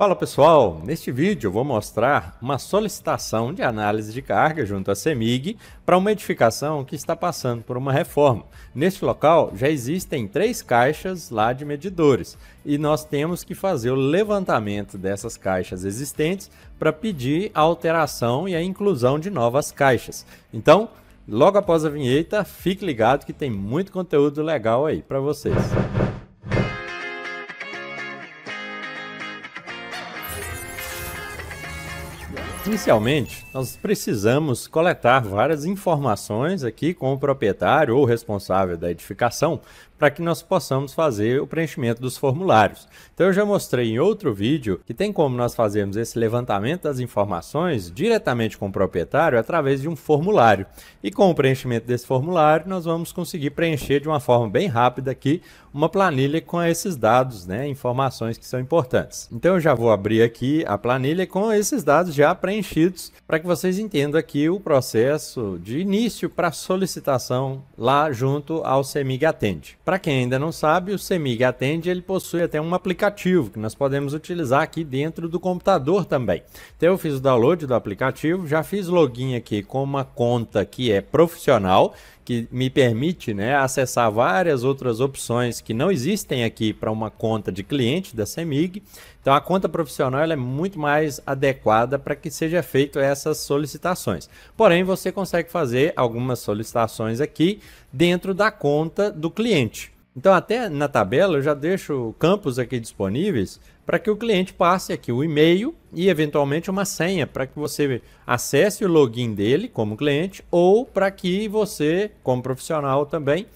Fala pessoal, neste vídeo eu vou mostrar uma solicitação de análise de carga junto à CEMIG para uma edificação que está passando por uma reforma. Neste local já existem 3 caixas lá de medidores e nós temos que fazer o levantamento dessas caixas existentes para pedir a alteração e a inclusão de novas caixas. Então, logo após a vinheta, fique ligado que tem muito conteúdo legal aí para vocês. Inicialmente, nós precisamos coletar várias informações aqui com o proprietário ou responsável da edificação para que nós possamos fazer o preenchimento dos formulários. Então eu já mostrei em outro vídeo que tem como nós fazermos esse levantamento das informações diretamente com o proprietário através de um formulário. E com o preenchimento desse formulário nós vamos conseguir preencher de uma forma bem rápida aqui uma planilha com esses dados, informações que são importantes. Então eu já vou abrir aqui a planilha com esses dados já preenchidos para que vocês entendam aqui o processo de início para solicitação lá junto ao CEMIG Atende. Para quem ainda não sabe, o CEMIG Atende ele possui até um aplicativo que nós podemos utilizar aqui dentro do computador também. Então eu fiz o download do aplicativo, já fiz login aqui com uma conta que é profissional, que me permite acessar várias outras opções que não existem aqui para uma conta de cliente da CEMIG. Então a conta profissional ela é muito mais adequada para que seja feito essas solicitações. Porém, você consegue fazer algumas solicitações aqui dentro da conta do cliente. Então até na tabela eu já deixo campos aqui disponíveis para que o cliente passe aqui o e-mail e eventualmente uma senha para que você acesse o login dele como cliente ou para que você, como profissional também,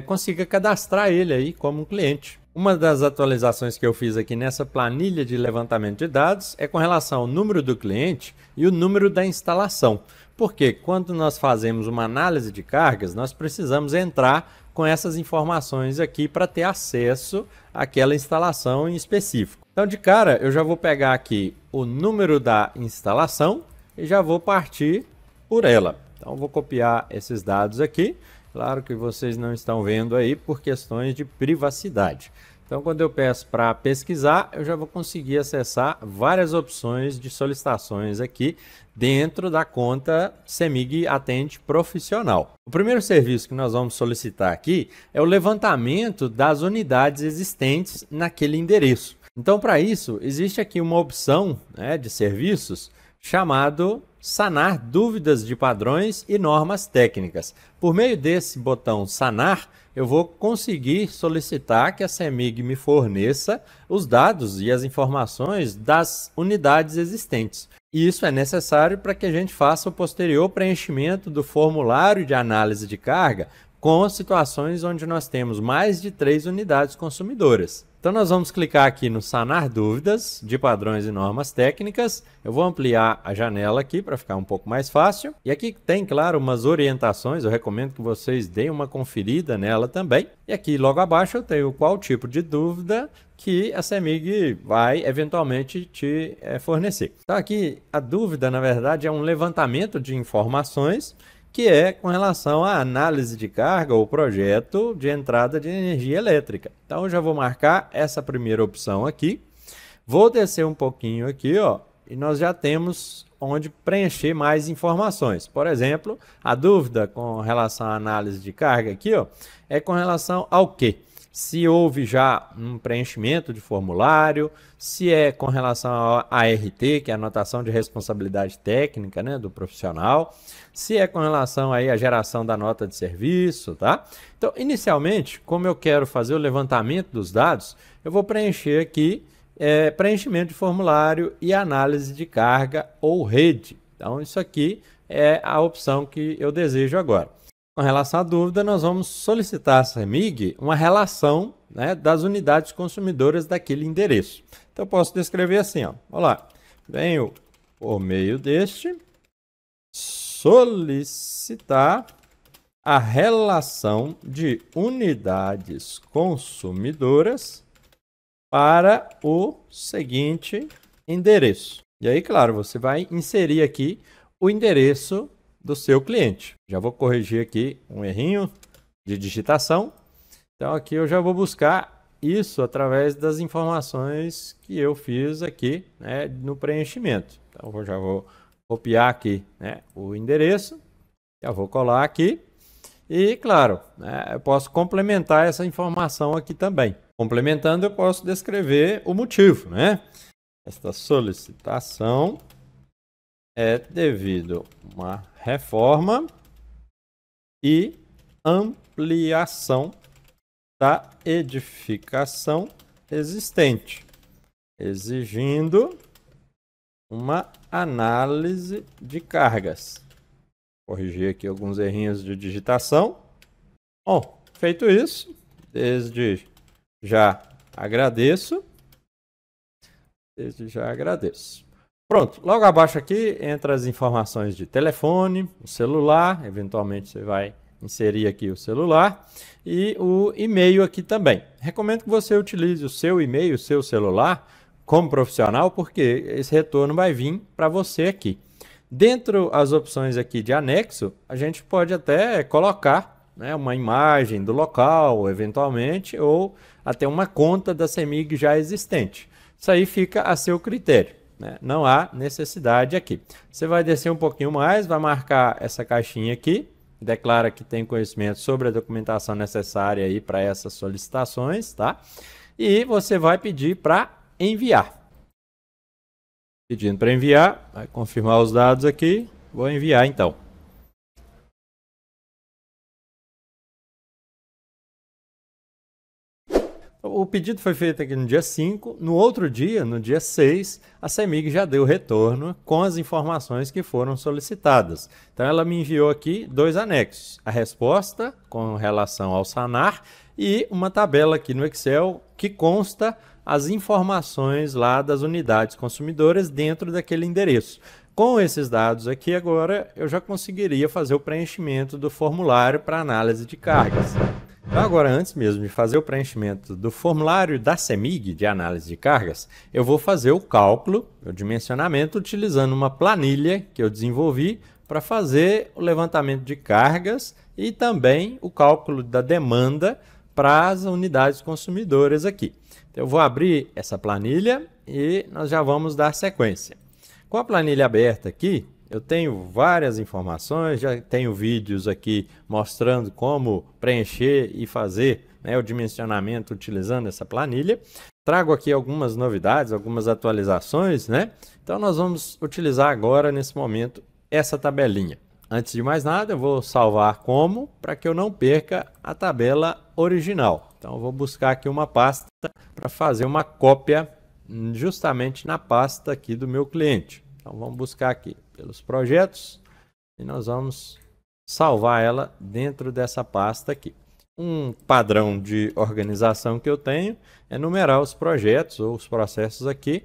consiga cadastrar ele aí como cliente. Uma das atualizações que eu fiz aqui nessa planilha de levantamento de dados é com relação ao número do cliente e o número da instalação. Porque quando nós fazemos uma análise de cargas, nós precisamos entrar com essas informações aqui para ter acesso àquela instalação em específico. Então, de cara, eu já vou pegar aqui o número da instalação e já vou partir por ela. Então, vou copiar esses dados aqui. Claro que vocês não estão vendo aí por questões de privacidade. Então, quando eu peço para pesquisar, eu já vou conseguir acessar várias opções de solicitações aqui dentro da conta CEMIG Atende Profissional. O primeiro serviço que nós vamos solicitar aqui é o levantamento das unidades existentes naquele endereço. Então, para isso, existe aqui uma opção de serviços chamado Sanar Dúvidas de Padrões e Normas Técnicas. Por meio desse botão Sanar, eu vou conseguir solicitar que a CEMIG me forneça os dados e as informações das unidades existentes. E isso é necessário para que a gente faça o posterior preenchimento do formulário de análise de carga com situações onde nós temos mais de 3 unidades consumidoras. Então nós vamos clicar aqui no Sanar Dúvidas de Padrões e Normas Técnicas. Eu vou ampliar a janela aqui para ficar um pouco mais fácil. E aqui tem, claro, umas orientações. Eu recomendo que vocês deem uma conferida nela também. E aqui logo abaixo eu tenho qual tipo de dúvida que a CEMIG vai eventualmente te fornecer. Então aqui a dúvida, na verdade, é um levantamento de informações que é com relação à análise de carga ou projeto de entrada de energia elétrica. Então, eu já vou marcar essa primeira opção aqui. Vou descer um pouquinho aqui, e nós já temos onde preencher mais informações. Por exemplo, a dúvida com relação à análise de carga aqui, é com relação ao quê? Se houve já um preenchimento de formulário, se é com relação à ART, que é a anotação de responsabilidade técnica do profissional, se é com relação aí à geração da nota de serviço, tá? Então, inicialmente, como eu quero fazer o levantamento dos dados, eu vou preencher aqui preenchimento de formulário e análise de carga ou rede. Então, isso aqui é a opção que eu desejo agora. Com relação à dúvida, nós vamos solicitar à CEMIG uma relação das unidades consumidoras daquele endereço. Então, eu posso descrever assim, olá, venho por meio deste solicitar a relação de unidades consumidoras para o seguinte endereço. E aí, claro, você vai inserir aqui o endereço do seu cliente. Já vou corrigir aqui um errinho de digitação. Então aqui eu já vou buscar isso através das informações que eu fiz aqui, né, no preenchimento. Então, eu já vou copiar aqui, né, o endereço, já vou colar aqui e, claro, né, eu posso complementar essa informação aqui também. Complementando, eu posso descrever o motivo, né? Esta solicitação é devido a uma reforma e ampliação da edificação existente, exigindo uma análise de cargas. Corrigir aqui alguns errinhos de digitação. Bom, feito isso, desde já agradeço. Pronto, logo abaixo aqui entra as informações de telefone, o celular, eventualmente você vai inserir aqui o celular e o e-mail aqui também. Recomendo que você utilize o seu e-mail, o seu celular como profissional, porque esse retorno vai vir para você aqui. Dentro as opções aqui de anexo, a gente pode até colocar, né, uma imagem do local, eventualmente, ou até uma conta da CEMIG já existente. Isso aí fica a seu critério, né? Não há necessidade aqui. Você vai descer um pouquinho mais, vai marcar essa caixinha aqui, declara que tem conhecimento sobre a documentação necessária aí para essas solicitações, tá? E você vai pedir para enviar. Pedindo para enviar, vai confirmar os dados aqui, vou enviar então. O pedido foi feito aqui no dia 5, no outro dia, no dia 6, a CEMIG já deu retorno com as informações que foram solicitadas. Então ela me enviou aqui 2 anexos, a resposta com relação ao SANAR e uma tabela aqui no Excel que consta as informações lá das unidades consumidoras dentro daquele endereço. Com esses dados aqui agora eu já conseguiria fazer o preenchimento do formulário para análise de cargas. Então, agora, antes mesmo de fazer o preenchimento do formulário da CEMIG de análise de cargas, eu vou fazer o cálculo, o dimensionamento, utilizando uma planilha que eu desenvolvi para fazer o levantamento de cargas e também o cálculo da demanda para as unidades consumidoras aqui. Então, eu vou abrir essa planilha e nós já vamos dar sequência. Com a planilha aberta aqui, eu tenho várias informações, já tenho vídeos aqui mostrando como preencher e fazer, né, o dimensionamento utilizando essa planilha. Trago aqui algumas novidades, algumas atualizações, né? Então nós vamos utilizar agora, nesse momento, essa tabelinha. Antes de mais nada, eu vou salvar como, para que eu não perca a tabela original. Então eu vou buscar aqui uma pasta para fazer uma cópia justamente na pasta aqui do meu cliente. Então vamos buscar aqui pelos projetos e nós vamos salvar ela dentro dessa pasta aqui. Um padrão de organização que eu tenho é numerar os projetos ou os processos aqui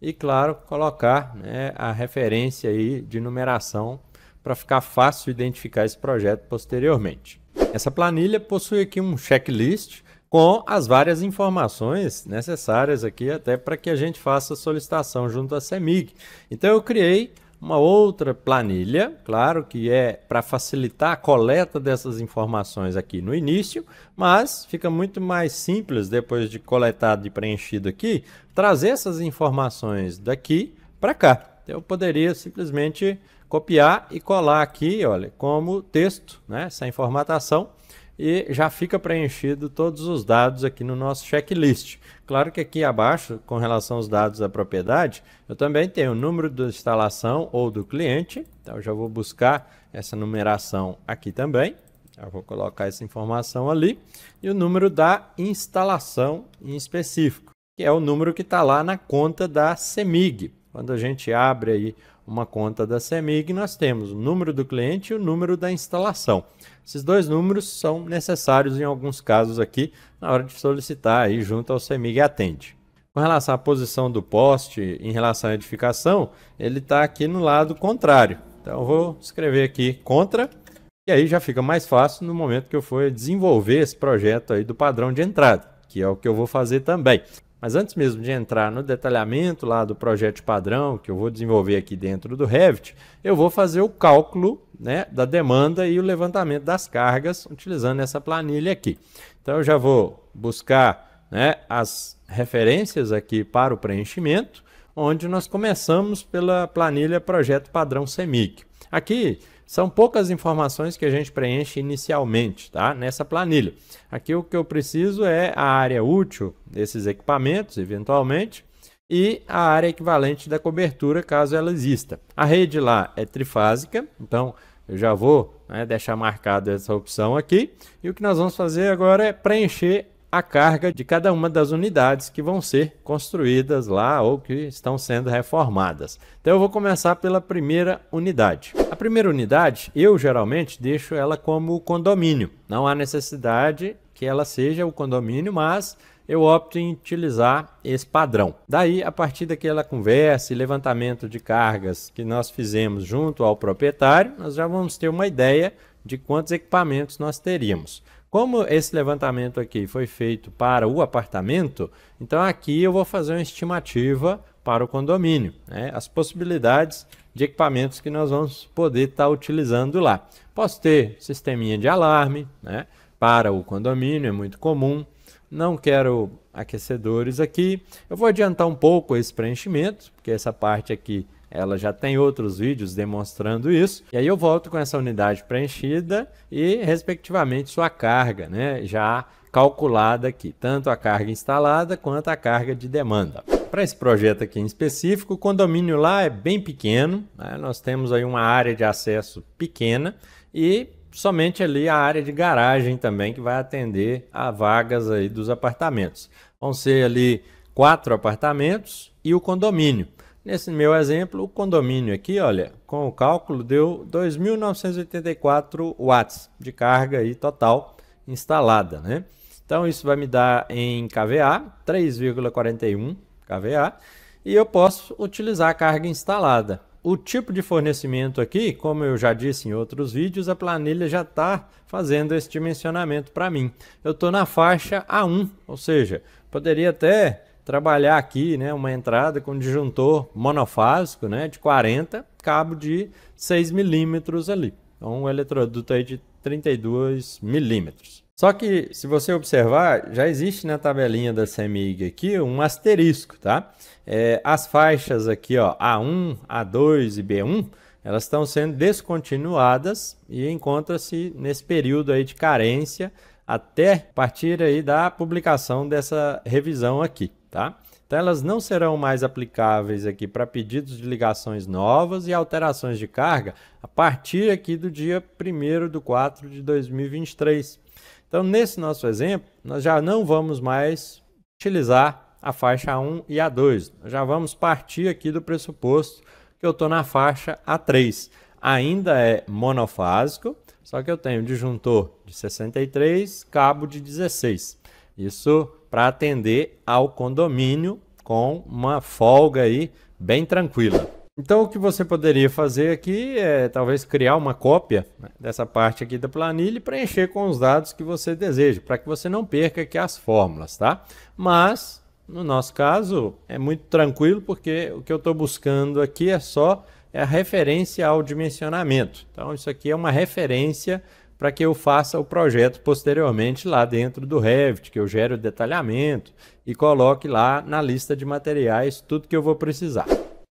e, claro, colocar, né, a referência aí de numeração para ficar fácil identificar esse projeto posteriormente. Essa planilha possui aqui um checklist com as várias informações necessárias aqui até para que a gente faça a solicitação junto à CEMIG. Então eu criei uma outra planilha, claro que é para facilitar a coleta dessas informações aqui no início, mas fica muito mais simples depois de coletado e preenchido aqui, trazer essas informações daqui para cá. Então, eu poderia simplesmente copiar e colar aqui, olha, como texto, né, essa informatação, e já fica preenchido todos os dados aqui no nosso checklist. Claro que aqui abaixo, com relação aos dados da propriedade, eu também tenho o número da instalação ou do cliente. Então eu já vou buscar essa numeração aqui também. Eu vou colocar essa informação ali. E o número da instalação em específico, que é o número que está lá na conta da CEMIG. Quando a gente abre aí uma conta da CEMIG, nós temos o número do cliente e o número da instalação. Esses dois números são necessários em alguns casos aqui, na hora de solicitar aí junto ao CEMIG Atende. Com relação à posição do poste em relação à edificação, ele está aqui no lado contrário. Então eu vou escrever aqui contra, e aí já fica mais fácil no momento que eu for desenvolver esse projeto aí do padrão de entrada, que é o que eu vou fazer também. Mas antes mesmo de entrar no detalhamento lá do projeto de padrão, que eu vou desenvolver aqui dentro do Revit, eu vou fazer o cálculo, né, da demanda e o levantamento das cargas utilizando essa planilha aqui. Então eu já vou buscar né, as referências aqui para o preenchimento, onde nós começamos pela planilha Projeto Padrão CEMIG. Aqui são poucas informações que a gente preenche inicialmente, tá? Nessa planilha. Aqui o que eu preciso é a área útil desses equipamentos, eventualmente, e a área equivalente da cobertura, caso ela exista. A rede lá é trifásica, então eu já vou, né, deixar marcada essa opção aqui. E o que nós vamos fazer agora é preencher a carga de cada uma das unidades que vão ser construídas lá ou que estão sendo reformadas. Então eu vou começar pela primeira unidade. A primeira unidade, eu geralmente deixo ela como condomínio. Não há necessidade que ela seja o condomínio, mas eu opto em utilizar esse padrão. Daí, a partir daquela conversa e levantamento de cargas que nós fizemos junto ao proprietário, nós já vamos ter uma ideia de quantos equipamentos nós teríamos. Como esse levantamento aqui foi feito para o apartamento, então aqui eu vou fazer uma estimativa para o condomínio, né? As possibilidades de equipamentos que nós vamos poder estar utilizando lá. Posso ter sisteminha de alarme, né? Para o condomínio, é muito comum. Não quero aquecedores aqui. Eu vou adiantar um pouco esse preenchimento, porque essa parte aqui ela já tem outros vídeos demonstrando isso. E aí eu volto com essa unidade preenchida e, respectivamente, sua carga, né, já calculada aqui. Tanto a carga instalada quanto a carga de demanda. Para esse projeto aqui em específico, o condomínio lá é bem pequeno, né? Nós temos aí uma área de acesso pequena e somente ali a área de garagem também, que vai atender a vagas aí dos apartamentos. Vão ser ali 4 apartamentos e o condomínio. Nesse meu exemplo, o condomínio aqui, olha, com o cálculo deu 2.984 watts de carga aí total instalada, né? Então isso vai me dar em kVA, 3,41 kVA, e eu posso utilizar a carga instalada. O tipo de fornecimento aqui, como eu já disse em outros vídeos, a planilha já está fazendo esse dimensionamento para mim. Eu estou na faixa A1, ou seja, poderia até trabalhar aqui, né, uma entrada com disjuntor monofásico, né, de 40, cabo de 6 milímetros ali. Então um eletroduto aí de 32 milímetros. Só que, se você observar, já existe na tabelinha da CEMIG aqui um asterisco, tá? As faixas aqui, ó, A1, A2 e B1, elas estão sendo descontinuadas e encontra-se nesse período aí de carência até partir aí da publicação dessa revisão aqui, tá? Então elas não serão mais aplicáveis aqui para pedidos de ligações novas e alterações de carga a partir aqui do dia 1º de 4 de 2023. Então, nesse nosso exemplo, nós já não vamos mais utilizar a faixa A1 e A2. Nós já vamos partir aqui do pressuposto que eu estou na faixa A3. Ainda é monofásico, só que eu tenho disjuntor de 63, cabo de 16. Isso para atender ao condomínio com uma folga aí bem tranquila. Então o que você poderia fazer aqui é talvez criar uma cópia, né, dessa parte aqui da planilha e preencher com os dados que você deseja, para que você não perca aqui as fórmulas, tá? Mas no nosso caso é muito tranquilo, porque o que eu estou buscando aqui é só a referência ao dimensionamento. Então isso aqui é uma referência para que eu faça o projeto posteriormente lá dentro do Revit, que eu gere o detalhamento e coloque lá na lista de materiais tudo que eu vou precisar.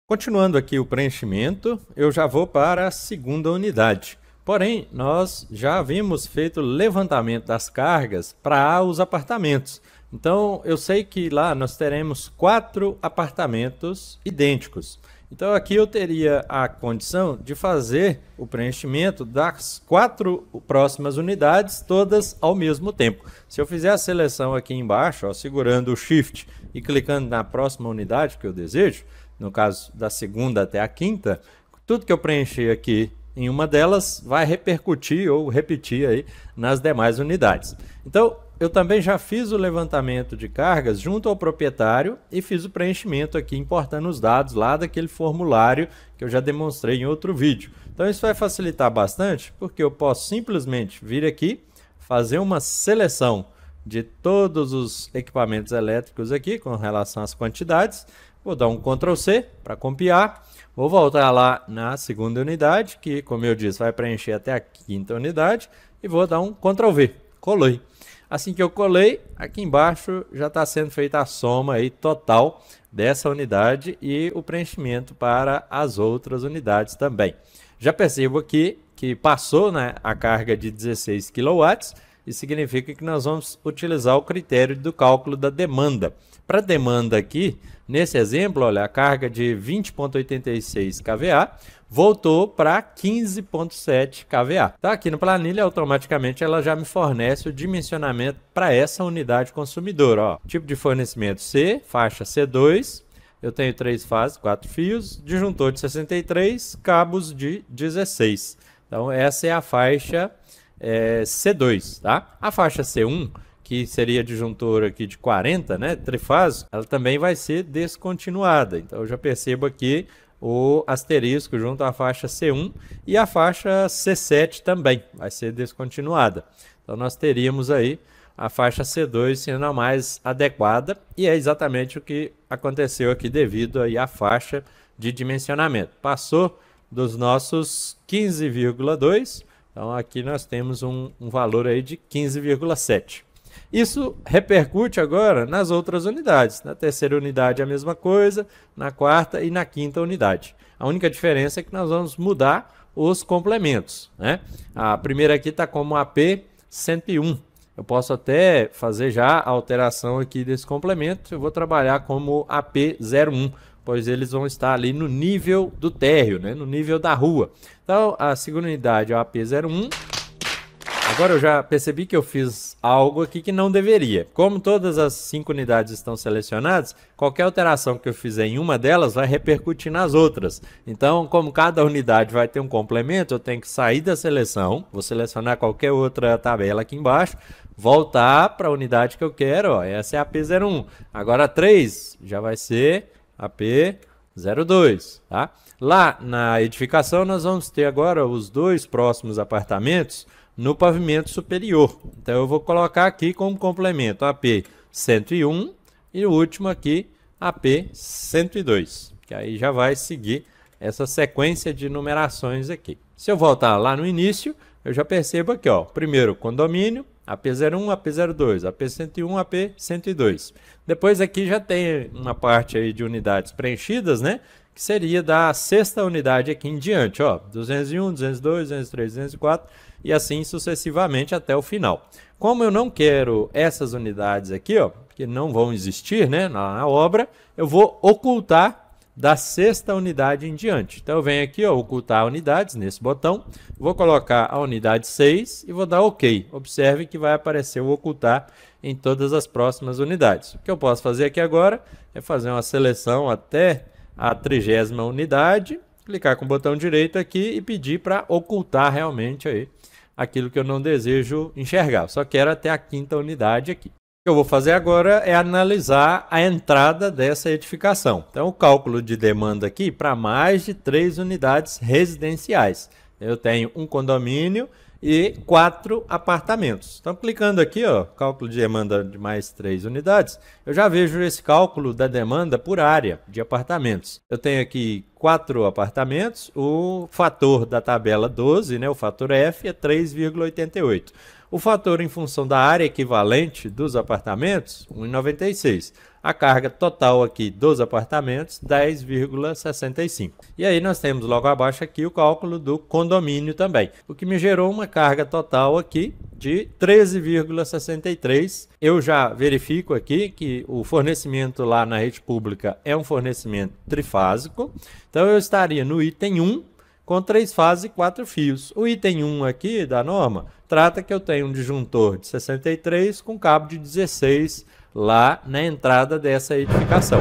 Continuando aqui o preenchimento, eu já vou para a segunda unidade. Porém, nós já havíamos feito o levantamento das cargas para os apartamentos. Então, eu sei que lá nós teremos 4 apartamentos idênticos. Então, aqui eu teria a condição de fazer o preenchimento das 4 próximas unidades, todas ao mesmo tempo. Se eu fizer a seleção aqui embaixo, ó, segurando o Shift e clicando na próxima unidade que eu desejo, no caso da segunda até a quinta, tudo que eu preencher aqui em uma delas vai repercutir ou repetir aí nas demais unidades. Então, eu também já fiz o levantamento de cargas junto ao proprietário e fiz o preenchimento aqui, importando os dados lá daquele formulário que eu já demonstrei em outro vídeo. Então, isso vai facilitar bastante, porque eu posso simplesmente vir aqui, fazer uma seleção de todos os equipamentos elétricos aqui com relação às quantidades. Vou dar um Ctrl C para copiar, vou voltar lá na segunda unidade, que, como eu disse, vai preencher até a quinta unidade, e vou dar um Ctrl V, colei. Assim que eu colei, aqui embaixo já está sendo feita a soma aí total dessa unidade e o preenchimento para as outras unidades também. Já percebo aqui que passou, né, a carga de 16 kW, isso significa que nós vamos utilizar o critério do cálculo da demanda. Para demanda aqui, nesse exemplo, olha, a carga de 20,86 kVA voltou para 15,7 kVA. Tá aqui no planilha, automaticamente ela já me fornece o dimensionamento para essa unidade consumidora. Ó, tipo de fornecimento C, faixa C2, eu tenho 3 fases, 4 fios, disjuntor de 63, cabos de 16. Então essa é a faixa C2, tá? A faixa C1, que seria disjuntor aqui de 40, né, trifásico, ela também vai ser descontinuada. Então eu já percebo aqui o asterisco junto à faixa C1 e a faixa C7 também vai ser descontinuada. Então nós teríamos aí a faixa C2 sendo a mais adequada e é exatamente o que aconteceu aqui devido aí à faixa de dimensionamento. Passou dos nossos 15,2, então aqui nós temos um valor aí de 15,7. Isso repercute agora nas outras unidades. Na terceira unidade a mesma coisa, na quarta e na quinta unidade. A única diferença é que nós vamos mudar os complementos, né? A primeira aqui está como AP101. Eu posso até fazer já a alteração aqui desse complemento. Eu vou trabalhar como AP01, pois eles vão estar ali no nível do térreo, né? No nível da rua. Então a segunda unidade é o AP01. Agora eu já percebi que eu fiz algo aqui que não deveria. Como todas as 5 unidades estão selecionadas, qualquer alteração que eu fizer em uma delas vai repercutir nas outras. Então, como cada unidade vai ter um complemento, eu tenho que sair da seleção, vou selecionar qualquer outra tabela aqui embaixo, voltar para a unidade que eu quero, ó, essa é a AP01. Agora 3 já vai ser a AP02, tá? Lá na edificação nós vamos ter agora os 2 próximos apartamentos no pavimento superior. Então eu vou colocar aqui como complemento AP101 e o último aqui AP102, que aí já vai seguir essa sequência de numerações aqui. Se eu voltar lá no início, eu já percebo aqui, ó, primeiro condomínio, AP01, AP02, AP101, AP102. Depois aqui já tem uma parte aí de unidades preenchidas, né? Que seria da 6ª unidade aqui em diante, ó, 201, 202, 203, 204 e assim sucessivamente até o final. Como eu não quero essas unidades aqui, ó, que não vão existir, né, na obra, eu vou ocultar da 6ª unidade em diante. Então eu venho aqui, ó, ocultar unidades nesse botão, vou colocar a unidade 6 e vou dar OK. Observe que vai aparecer o ocultar em todas as próximas unidades. O que eu posso fazer aqui agora é fazer uma seleção até a 30ª unidade, clicar com o botão direito aqui e pedir para ocultar realmente aí aquilo que eu não desejo enxergar. Só quero até a 5ª unidade aqui. O que eu vou fazer agora é analisar a entrada dessa edificação. Então, o cálculo de demanda aqui para mais de 3 unidades residenciais. Eu tenho um condomínio e 4 apartamentos. Então, clicando aqui, ó, cálculo de demanda de mais 3 unidades, eu já vejo esse cálculo da demanda por área de apartamentos. Eu tenho aqui 4 apartamentos, o fator da tabela 12, né, o fator F, é 3,88. O fator em função da área equivalente dos apartamentos, 1,96. A carga total aqui dos apartamentos, 10,65. E aí nós temos logo abaixo aqui o cálculo do condomínio também, o que me gerou uma carga total aqui de 13,63. Eu já verifico aqui que o fornecimento lá na rede pública é um fornecimento trifásico. Então eu estaria no item 1, com 3 fases e 4 fios. O item 1 aqui da norma trata que eu tenho um disjuntor de 63 com cabo de 16 lá na entrada dessa edificação.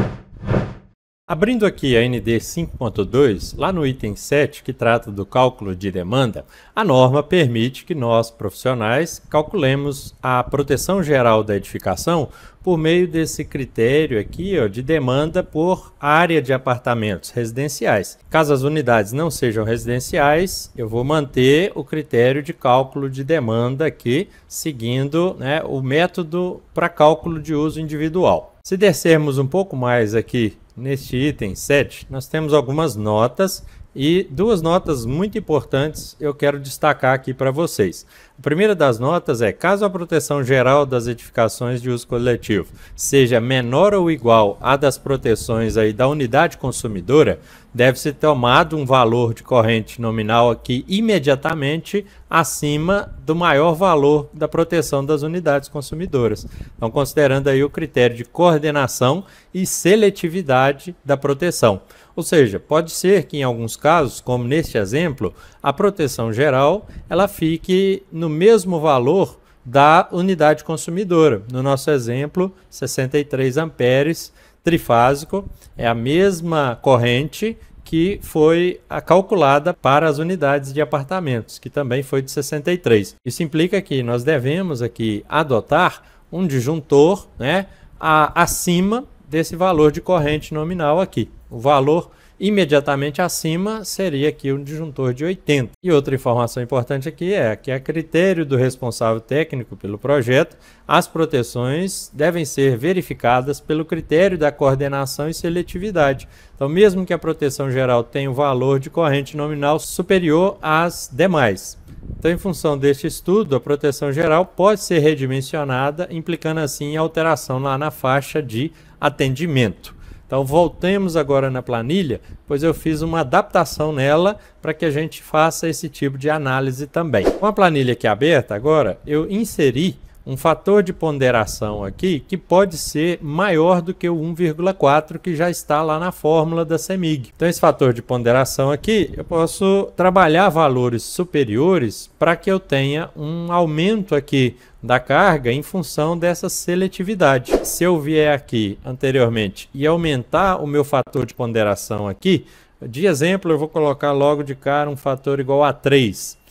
Abrindo aqui a ND 5.2, lá no item 7, que trata do cálculo de demanda, a norma permite que nós, profissionais, calculemos a proteção geral da edificação por meio desse critério aqui, ó, de demanda por área de apartamentos residenciais. Caso as unidades não sejam residenciais, eu vou manter o critério de cálculo de demanda aqui, seguindo, né, o método para cálculo de uso individual. Se descermos um pouco mais aqui neste item 7, nós temos algumas notas E duas notas muito importantes eu quero destacar aqui para vocês. A primeira das notas é: caso a proteção geral das edificações de uso coletivo seja menor ou igual à das proteções aí da unidade consumidora, deve ser tomado um valor de corrente nominal aqui imediatamente acima do maior valor da proteção das unidades consumidoras. Então, considerando aí o critério de coordenação e seletividade da proteção. Ou seja, pode ser que em alguns casos, como neste exemplo, a proteção geral ela fique no mesmo valor da unidade consumidora. No nosso exemplo, 63 amperes trifásico, é a mesma corrente que foi calculada para as unidades de apartamentos, que também foi de 63. Isso implica que nós devemos aqui adotar um disjuntor, né, acima desse valor de corrente nominal aqui. O valor imediatamente acima seria aqui um disjuntor de 80. E outra informação importante aqui é que, a critério do responsável técnico pelo projeto, as proteções devem ser verificadas pelo critério da coordenação e seletividade. Então, mesmo que a proteção geral tenha um valor de corrente nominal superior às demais. Então, em função deste estudo, a proteção geral pode ser redimensionada, implicando assim alteração lá na faixa de atendimento. Então, voltemos agora na planilha, pois eu fiz uma adaptação nela para que a gente faça esse tipo de análise também. Com a planilha aqui aberta agora, eu inseri um fator de ponderação aqui que pode ser maior do que o 1,4 que já está lá na fórmula da CEMIG. Então, esse fator de ponderação aqui, eu posso trabalhar valores superiores para que eu tenha um aumento aqui da carga em função dessa seletividade. Se eu vier aqui anteriormente e aumentar o meu fator de ponderação aqui, de exemplo, eu vou colocar logo de cara um fator igual a 3.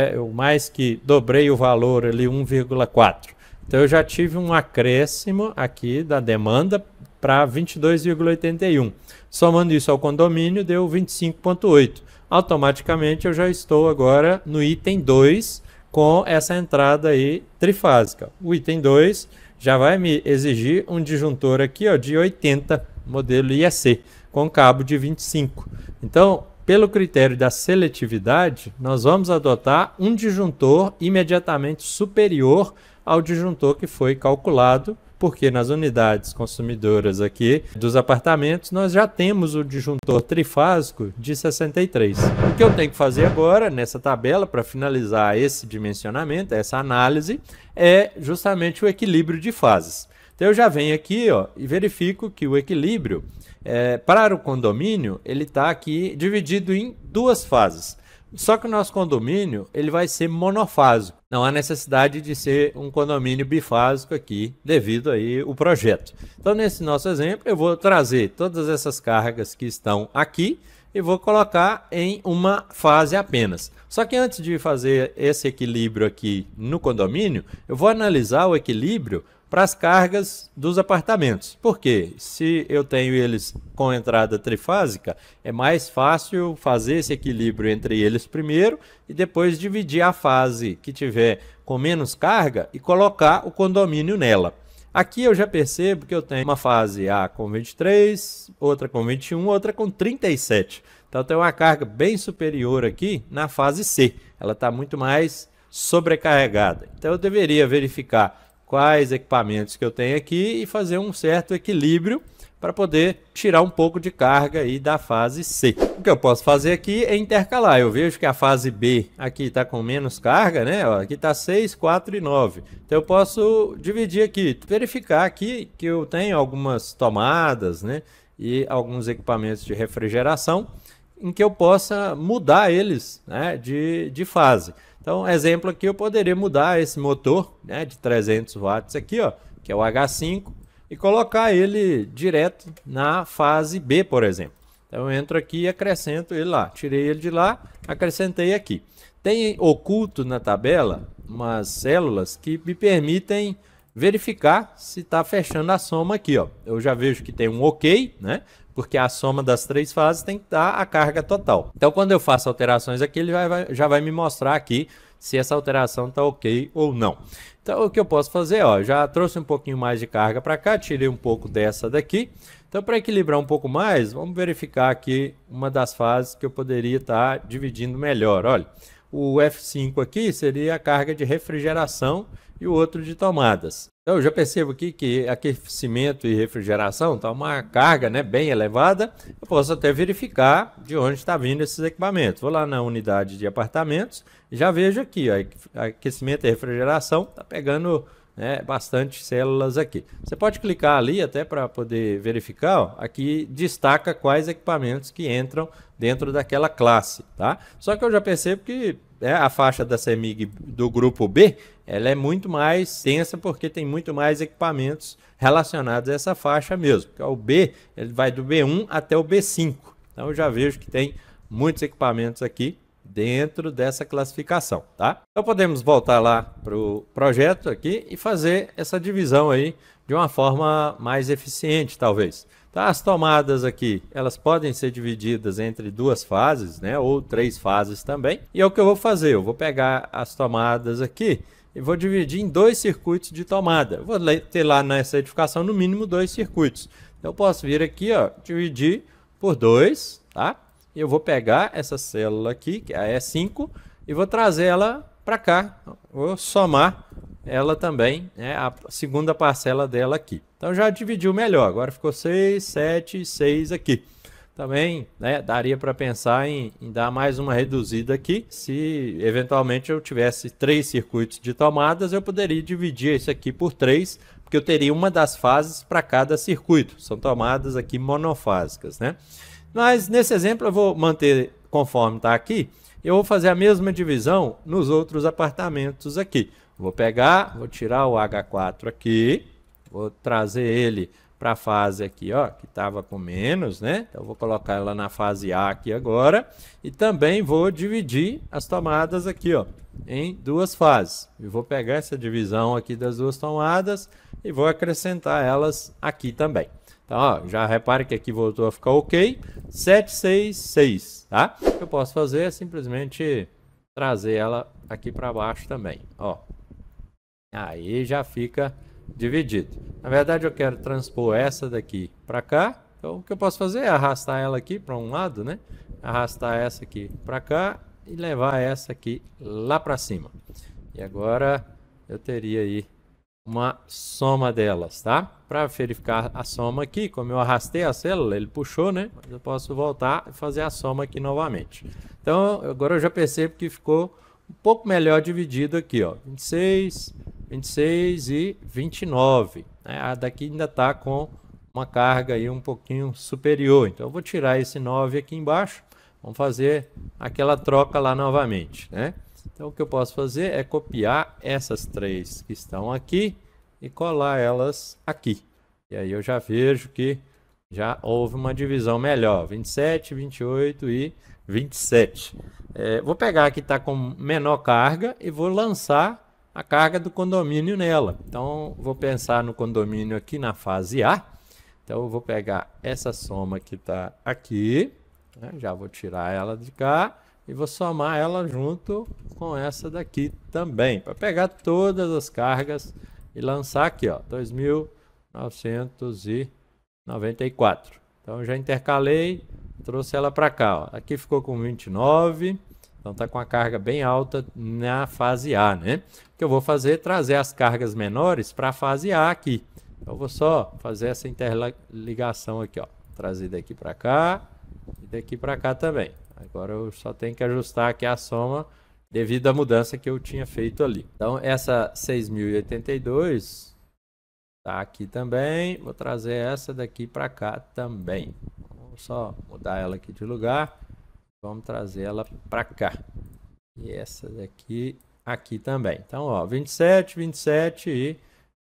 Eu mais que dobrei o valor ali 1,4. Então eu já tive um acréscimo aqui da demanda para 22,81. Somando isso ao condomínio deu 25,8. Automaticamente eu já estou agora no item 2 com essa entrada aí trifásica. O item 2 já vai me exigir um disjuntor aqui, ó, de 80, modelo IEC, com cabo de 25. Então, pelo critério da seletividade, nós vamos adotar um disjuntor imediatamente superior ao disjuntor que foi calculado, porque nas unidades consumidoras aqui dos apartamentos nós já temos o disjuntor trifásico de 63. O que eu tenho que fazer agora nessa tabela para finalizar esse dimensionamento, essa análise, é justamente o equilíbrio de fases. Então eu já venho aqui, ó, e verifico que o equilíbrio para o condomínio, ele está aqui dividido em duas fases. Só que o nosso condomínio ele vai ser monofásico. Não há necessidade de ser um condomínio bifásico aqui, devido aí o projeto. Então, nesse nosso exemplo, eu vou trazer todas essas cargas que estão aqui e vou colocar em uma fase apenas. Só que antes de fazer esse equilíbrio aqui no condomínio, eu vou analisar o equilíbrio para as cargas dos apartamentos. Porque se eu tenho eles com entrada trifásica, é mais fácil fazer esse equilíbrio entre eles primeiro e depois dividir a fase que tiver com menos carga e colocar o condomínio nela. Aqui eu já percebo que eu tenho uma fase A com 23, outra com 21, outra com 37. Então eu tenho uma carga bem superior aqui na fase C. Ela está muito mais sobrecarregada. Então eu deveria verificar quais equipamentos que eu tenho aqui e fazer um certo equilíbrio para poder tirar um pouco de carga aí da fase C. O que eu posso fazer aqui é intercalar. Eu vejo que a fase B aqui está com menos carga, né? Ó, aqui está 6, 4 e 9. Então eu posso dividir aqui, verificar aqui que eu tenho algumas tomadas, né? E alguns equipamentos de refrigeração em que eu possa mudar eles, né, de fase. Então, exemplo aqui, eu poderia mudar esse motor, né, de 300 watts aqui, ó, que é o H5, e colocar ele direto na fase B, por exemplo. Então, eu entro aqui e acrescento ele lá. Tirei ele de lá, acrescentei aqui. Tem oculto na tabela umas células que me permitem verificar se está fechando a soma aqui, ó. Eu já vejo que tem um OK, né? Porque a soma das três fases tem que dar a carga total. Então, quando eu faço alterações aqui, ele já vai me mostrar aqui se essa alteração está ok ou não. Então, o que eu posso fazer, ó, já trouxe um pouquinho mais de carga para cá, tirei um pouco dessa daqui. Então, Então, para equilibrar um pouco mais, vamos verificar aqui uma das fases que eu poderia estar dividindo melhor. Olha, o F5 aqui seria a carga de refrigeração e o outro de tomadas. Então, eu já percebo aqui que aquecimento e refrigeração está uma carga, né, bem elevada. Eu posso até verificar de onde está vindo esses equipamentos. Vou lá na unidade de apartamentos e já vejo aqui, ó, aquecimento e refrigeração está pegando, né, bastante células aqui. Você pode clicar ali até para poder verificar, ó, aqui destaca quais equipamentos que entram dentro daquela classe, tá? Só que eu já percebo que a faixa da CEMIG do grupo B, ela é muito mais tensa porque tem muito mais equipamentos relacionados a essa faixa mesmo. O B, ele vai do B1 até o B5. Então eu já vejo que tem muitos equipamentos aqui dentro dessa classificação, tá? Então podemos voltar lá para o projeto aqui e fazer essa divisão aí de uma forma mais eficiente, talvez. Tá? As tomadas aqui, elas podem ser divididas entre duas fases, né? Ou 3 fases também. E é o que eu vou fazer, eu vou pegar as tomadas aqui e vou dividir em 2 circuitos de tomada. Eu vou ter lá nessa edificação no mínimo 2 circuitos. Então eu posso vir aqui, ó, dividir por 2, tá? E eu vou pegar essa célula aqui, que é a E5, e vou trazer ela para cá. Vou somar ela também, né, a segunda parcela dela aqui. Então já dividiu melhor, agora ficou 6, 7 e 6 aqui. Também, né, daria para pensar em dar mais uma reduzida aqui. Se eventualmente eu tivesse 3 circuitos de tomadas, eu poderia dividir isso aqui por 3, porque eu teria uma das fases para cada circuito. São tomadas aqui monofásicas, né? Mas nesse exemplo eu vou manter conforme está aqui. Eu vou fazer a mesma divisão nos outros apartamentos aqui. Vou pegar, vou tirar o H4 aqui, vou trazer ele para a fase aqui, ó, que estava com menos, né? Então, eu vou colocar ela na fase A aqui agora. E também vou dividir as tomadas aqui, ó, em 2 fases. E vou pegar essa divisão aqui das 2 tomadas e vou acrescentar elas aqui também. Então, ó, já repare que aqui voltou a ficar ok. 7, 6, 6, tá? O que eu posso fazer é simplesmente trazer ela aqui para baixo também, ó. Aí já fica dividido. Na verdade, eu quero transpor essa daqui para cá. Então, o que eu posso fazer é arrastar ela aqui para um lado, né? Arrastar essa aqui para cá e levar essa aqui lá para cima. E agora eu teria aí uma soma delas, tá? Para verificar a soma aqui, como eu arrastei a célula, ele puxou, né? Mas eu posso voltar e fazer a soma aqui novamente. Então, agora eu já percebo que ficou um pouco melhor dividido aqui, ó. 26, 26 e 29. Né? A daqui ainda está com uma carga aí um pouquinho superior. Então, eu vou tirar esse 9 aqui embaixo. Vamos fazer aquela troca lá novamente, né? Então, o que eu posso fazer é copiar essas 3 que estão aqui e colar elas aqui. E aí eu já vejo que já houve uma divisão melhor. 27, 28 e 27. Vou pegar aqui que está com menor carga e vou lançar a carga do condomínio nela. Então, vou pensar no condomínio aqui na fase A. Então, eu vou pegar essa soma que está aqui, né? Já vou tirar ela de cá e vou somar ela junto com essa daqui também, para pegar todas as cargas e lançar aqui, ó, 2.994. Então, já intercalei, trouxe ela para cá, ó. Aqui ficou com 29. Então está com a carga bem alta na fase A, né? O que eu vou fazer é trazer as cargas menores para a fase A aqui. Então eu vou só fazer essa interligação aqui, ó. Trazer daqui para cá e daqui para cá também. Agora eu só tenho que ajustar aqui a soma devido à mudança que eu tinha feito ali. Então essa 6.082 está aqui também. Vou trazer essa daqui para cá também. Vou só mudar ela aqui de lugar. Vamos trazer ela para cá. E essa daqui, aqui também. Então, ó, 27, 27 e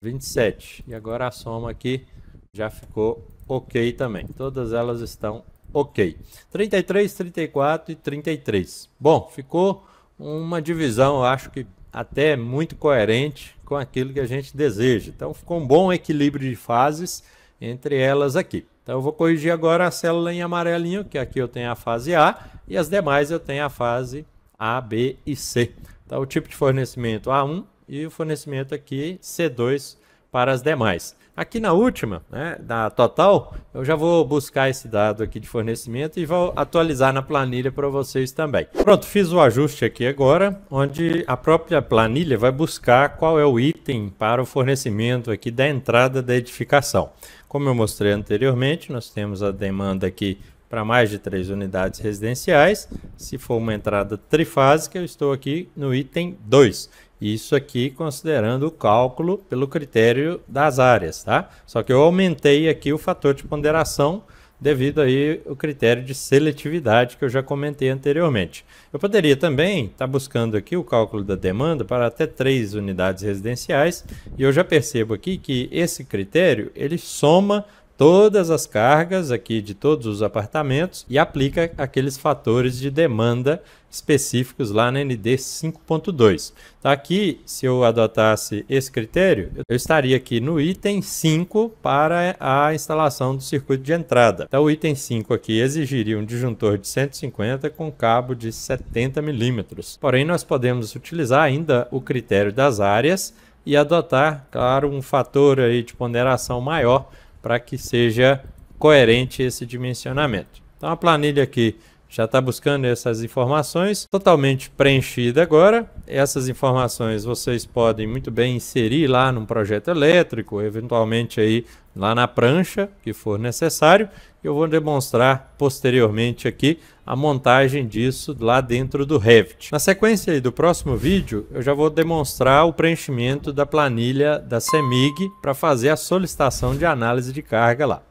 27. E agora a soma aqui já ficou ok também. Todas elas estão ok. 33, 34 e 33. Bom, ficou uma divisão, eu acho que até muito coerente com aquilo que a gente deseja. Então, ficou um bom equilíbrio de fases entre elas aqui. Então, eu vou corrigir agora a célula em amarelinho, que aqui eu tenho a fase A, e as demais eu tenho a fase A, B e C. Então, o tipo de fornecimento A1 e o fornecimento aqui C2 para as demais. Aqui na última, né, da total, eu já vou buscar esse dado aqui de fornecimento e vou atualizar na planilha para vocês também. Pronto, fiz o ajuste aqui agora, onde a própria planilha vai buscar qual é o item para o fornecimento aqui da entrada da edificação. Como eu mostrei anteriormente, nós temos a demanda aqui para mais de 3 unidades residenciais. Se for uma entrada trifásica, eu estou aqui no item 2. Isso aqui considerando o cálculo pelo critério das áreas, tá? Só que eu aumentei aqui o fator de ponderação devido aí ao critério de seletividade que eu já comentei anteriormente. Eu poderia também estar buscando aqui o cálculo da demanda para até 3 unidades residenciais e eu já percebo aqui que esse critério ele soma todas as cargas aqui de todos os apartamentos e aplica aqueles fatores de demanda específicos lá na ND 5.2. Tá aqui, se eu adotasse esse critério, eu estaria aqui no item 5 para a instalação do circuito de entrada. Então o item 5 aqui exigiria um disjuntor de 150 com cabo de 70 milímetros. Porém, nós podemos utilizar ainda o critério das áreas e adotar, claro, um fator aí de ponderação maior para que seja coerente esse dimensionamento. Então a planilha aqui já está buscando essas informações, totalmente preenchida agora. Essas informações vocês podem muito bem inserir lá num projeto elétrico, eventualmente aí lá na prancha, que for necessário. Eu vou demonstrar posteriormente aqui a montagem disso lá dentro do Revit. Na sequência aí do próximo vídeo, eu já vou demonstrar o preenchimento da planilha da CEMIG para fazer a solicitação de análise de carga lá.